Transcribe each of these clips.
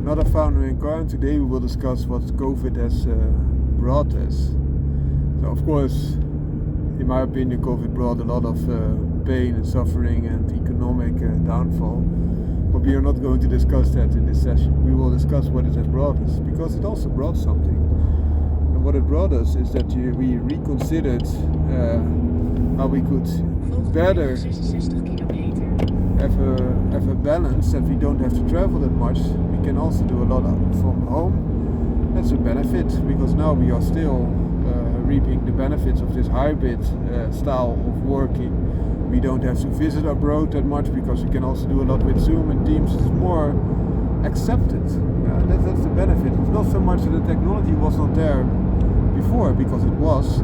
another founder in car, and today we will discuss what COVID has brought us. So of course, in my opinion, COVID brought a lot of pain and suffering and economic downfall, but we are not going to discuss that in this session. We will discuss what it has brought us, because it also brought something. And what it brought us is that we reconsidered how we could better have a balance, that we don't have to travel that much. We can also do a lot from home. That's a benefit, because now we are still reaping the benefits of this hybrid style of working. We don't have to visit abroad that much, because we can also do a lot with Zoom and Teams. It's more accepted. That's the benefit. It's not so much that the technology was not there before, because it was,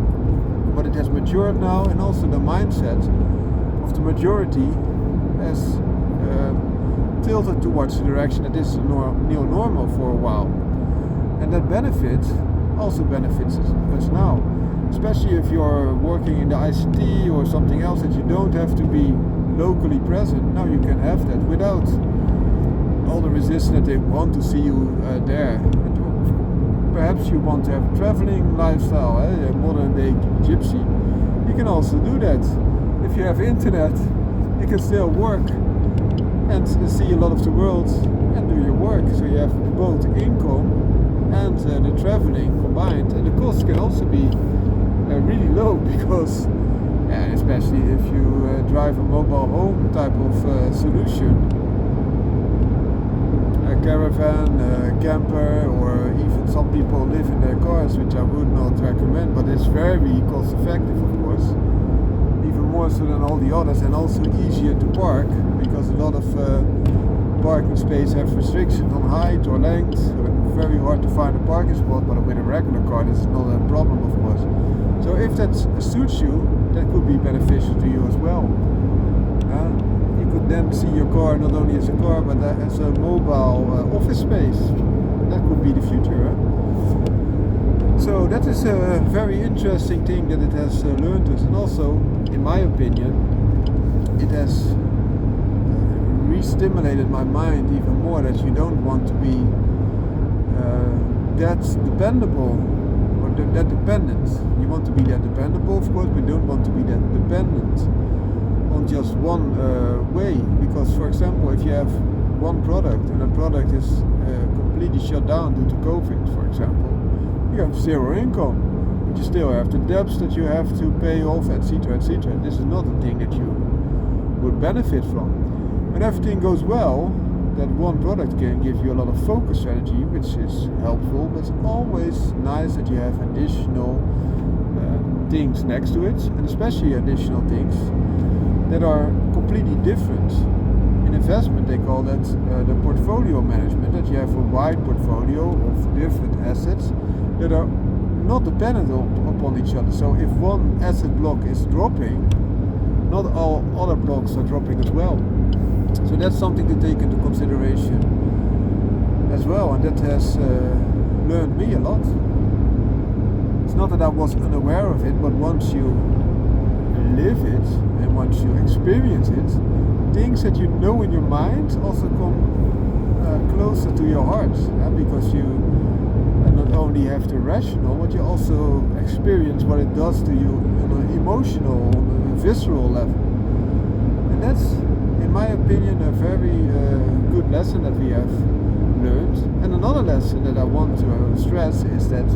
but it has matured now, and also the mindset of the majority has tilted towards the direction that this is new normal for a while. And that benefit also benefits us now, especially if you're working in the ICT or something else, that you don't have to be locally present. Now you can have that without all the resistance that they want to see you there. And perhaps you want to have a traveling lifestyle, a modern day gypsy. You can also do that. If you have internet, you can still work and see a lot of the world and do your work. So you have both income and the traveling combined, and the cost can also be really low, because especially if you drive a mobile home type of solution, a caravan, a camper, or even some people live in their cars, which I would not recommend, but it's very cost effective, of course, even more so than all the others, and also easier to park, because a lot of parking space have restrictions on height or length. Very hard to find a parking spot, but with a regular car this is not a problem, of course. So if that suits you, that could be beneficial to you as well. You could then see your car not only as a car, but as a mobile office space. That could be the future. So that is a very interesting thing that it has learned us, and also, in my opinion, it has re-stimulated my mind even more, that you don't want to be that dependable or that dependent. You want to be that dependable, of course, but don't want to be that dependent on just one way. Because, for example, if you have one product and a product is completely shut down due to COVID, for example, you have zero income, but you still have the debts that you have to pay off, etc., etc. This is not a thing that you would benefit from. When everything goes well, that one product can give you a lot of focus strategy, which is helpful, but it's always nice that you have additional things next to it, and especially additional things that are completely different. In investment, they call that the portfolio management, that you have a wide portfolio of different assets that are not dependent upon each other. So if one asset block is dropping, not all other blocks are dropping as well. So that's something to take into consideration as well, and that has learned me a lot. It's not that I was unaware of it, but once you live it and once you experience it, things that you know in your mind also come closer to your heart, because you not only have the rational, but you also experience what it does to you on an emotional, on a visceral level. And that's, in my opinion, a very good lesson that we have learned. And another lesson that I want to stress is that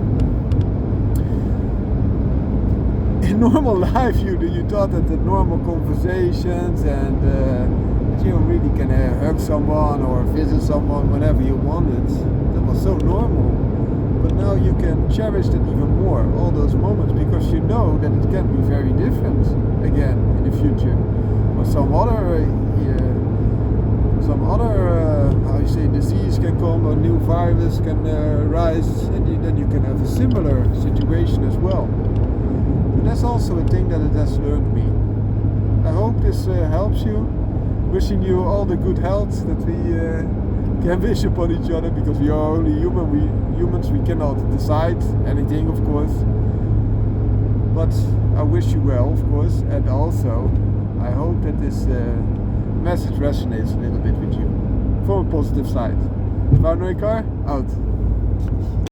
in normal life you thought that the normal conversations and that you really can hug someone or visit someone whenever you wanted, that was so normal. But now you can cherish that even more, all those moments, because you know that it can be very different again in the future. Or some other disease can come, a new virus can rise, and then you can have a similar situation as well. And that's also a thing that it has learned me. I hope this helps you. Wishing you all the good health that we can wish upon each other, because we are only humans, we cannot decide anything, of course. But I wish you well, of course, and also I hope that this message resonates a little bit with you from a positive side. Bouw een car? Out.